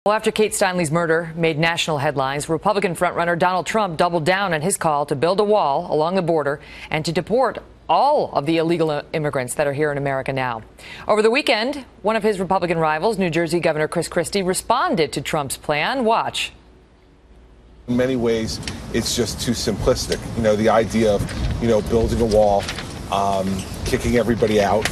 Well, after Kate Steinle's murder made national headlines, Republican frontrunner Donald Trump doubled down on his call to build a wall along the border and to deport all of the illegal immigrants that are here in America now. Over the weekend, one of his Republican rivals, New Jersey Governor Christie, responded to Trump's plan. Watch. In many ways, it's just too simplistic. You know, the idea of, building a wall, kicking everybody out,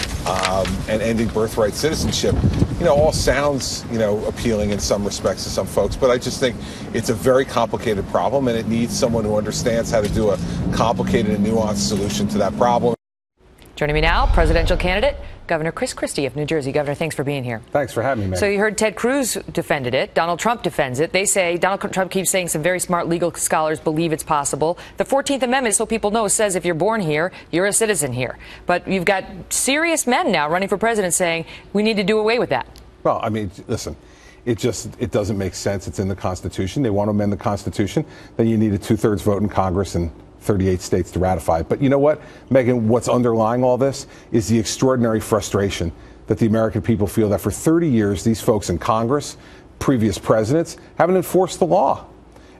and ending birthright citizenship, all sounds, appealing in some respects to some folks. But I just think it's a very complicated problem, and it needs someone who understands how to do a complicated and nuanced solution to that problem. Joining me now, presidential candidate Governor Christie of New Jersey. Governor, thanks for being here. Thanks for having me, Megyn. So you heard Ted Cruz defended it. Donald Trump defends it. They say Donald Trump keeps saying some very smart legal scholars believe it's possible. The 14th Amendment, so people know, says if you're born here, you're a citizen here. But you've got serious men now running for president saying we need to do away with that. Well, I mean, listen, it doesn't make sense. It's in the Constitution. They want to amend the Constitution. Then you need a 2/3 vote in Congress and 38 states to ratify it. But you know what, Megyn, what's underlying all this is the extraordinary frustration that the American people feel that for 30 years, these folks in Congress, previous presidents, haven't enforced the law.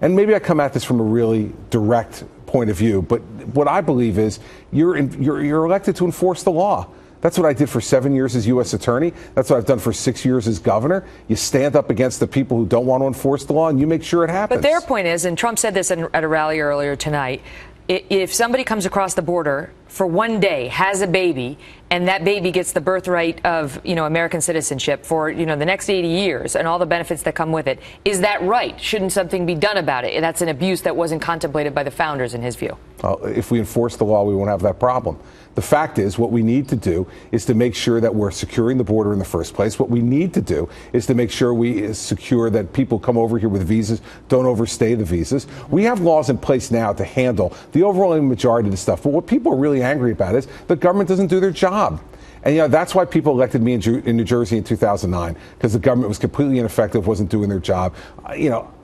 And maybe I come at this from a really direct point of view, but what I believe is you're elected to enforce the law. That's what I did for 7 years as U.S. attorney. That's what I've done for 6 years as governor. You stand up against the people who don't want to enforce the law, and you make sure it happens. But their point is, and Trump said this at a rally earlier tonight, if somebody comes across the border for one day, has a baby, and that baby gets the birthright of, American citizenship for, the next 80 years and all the benefits that come with it, is that right? Shouldn't something be done about it? That's an abuse that wasn't contemplated by the founders, in his view. If we enforce the law, we won't have that problem. The fact is, what we need to do is to make sure that we're securing the border in the first place. What we need to do is to make sure we secure that people come over here with visas don't overstay the visas. We have laws in place now to handle the overwhelming majority of the stuff. But what people are really angry about is the government doesn't do their job. And, that's why people elected me in New Jersey in 2009, because the government was completely ineffective, wasn't doing their job.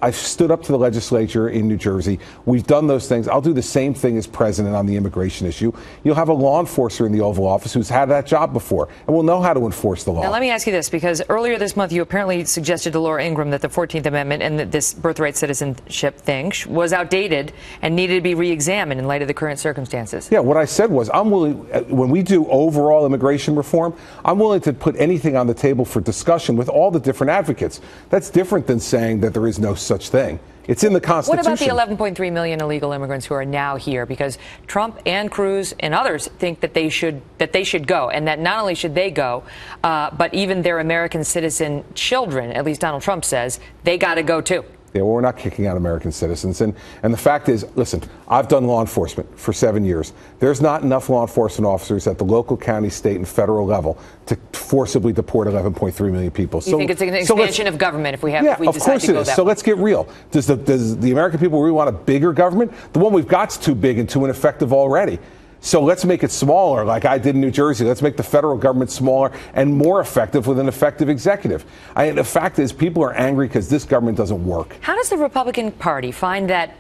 I've stood up to the legislature in New Jersey. We've done those things. I'll do the same thing as president on the immigration issue. You'll have a law enforcer in the Oval Office who's had that job before and will know how to enforce the law. Now, let me ask you this, because earlier this month you apparently suggested to Laura Ingraham that the 14th Amendment and this birthright citizenship thing was outdated and needed to be re-examined in light of the current circumstances. Yeah, what I said was I'm willing, when we do overall immigration reform, I'm willing to put anything on the table for discussion with all the different advocates. That's different than saying that there is no such thing. It's in the Constitution. What about the 11.3 million illegal immigrants who are now here? Because Trump and Cruz and others think that they should go, and that not only should they go, but even their American citizen children, at least Donald Trump says, they got to go too. Yeah, well, we're not kicking out American citizens. And the fact is, listen, I've done law enforcement for 7 years. There's not enough law enforcement officers at the local, county, state, and federal level to forcibly deport 11.3 million people. You think it's an expansion of government if we decide to go that way? Yeah, of course it is. So let's get real. Does the American people really want a bigger government? The one we've got's too big and too ineffective already. So let's make it smaller, like I did in New Jersey. Let's make the federal government smaller and more effective with an effective executive. The fact is, people are angry because this government doesn't work. How does the Republican Party find that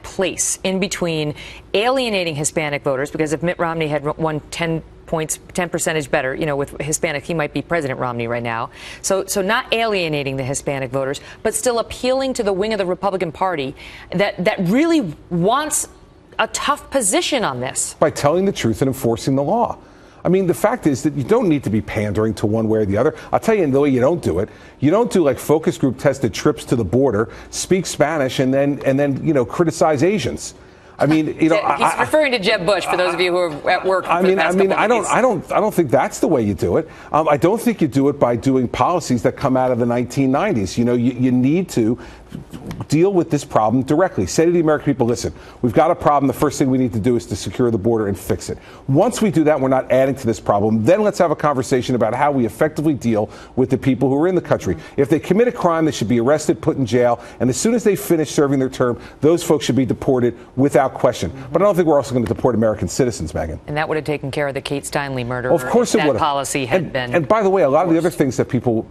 place in between alienating Hispanic voters? Because if Mitt Romney had won 10 percentage better, with Hispanic, he might be President Romney right now. So not alienating the Hispanic voters, but still appealing to the wing of the Republican Party that really wants a tough position on this. By telling the truth and enforcing the law. I mean, the fact is that you don't need to be pandering to one way or the other. I'll tell you the way you don't do it. You don't do like focus group tested trips to the border, speak Spanish, and then criticize Asians. I mean, he's referring to Jeb Bush for those of you who are at work. I don't think that's the way you do it. I don't think you do it by doing policies that come out of the 1990s. You need to deal with this problem directly. Say to the American people, listen, we've got a problem. The first thing we need to do is to secure the border and fix it. Once we do that, we're not adding to this problem. Then let's have a conversation about how we effectively deal with the people who are in the country. If they commit a crime, they should be arrested, put in jail, and as soon as they finish serving their term, those folks should be deported without question. But I don't think we're also going to deport American citizens, Megyn. And that would have taken care of the Kate Steinle murder. Of course it would have. Policy had been. And by the way, a lot of the other things that people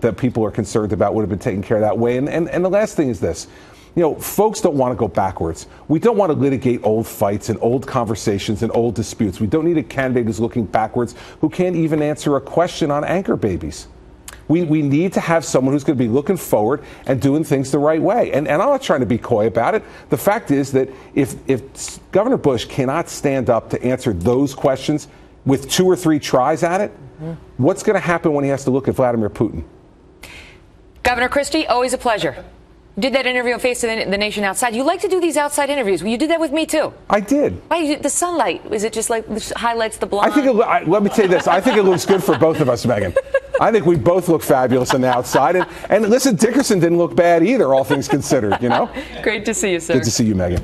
are concerned about would have been taken care of that way. And the last thing is this. Folks don't want to go backwards. We don't want to litigate old fights and old conversations and old disputes. We don't need a candidate who's looking backwards who can't even answer a question on anchor babies. We need to have someone who's going to be looking forward and doing things the right way. And I'm not trying to be coy about it. The fact is that if Governor Bush cannot stand up to answer those questions with 2 or 3 tries at it, what's going to happen when he has to look at Vladimir Putin? Governor Christie, always a pleasure. You did that interview on Face of the Nation outside. You like to do these outside interviews. Well, you did that with me, too. I did. Why, the sunlight, is it just like highlights the blonde? I think let me tell you this. I think it looks good for both of us, Megyn. I think we both look fabulous on the outside. And listen, Dickerson didn't look bad either, all things considered, you know? Great to see you, sir. Good to see you, Megyn.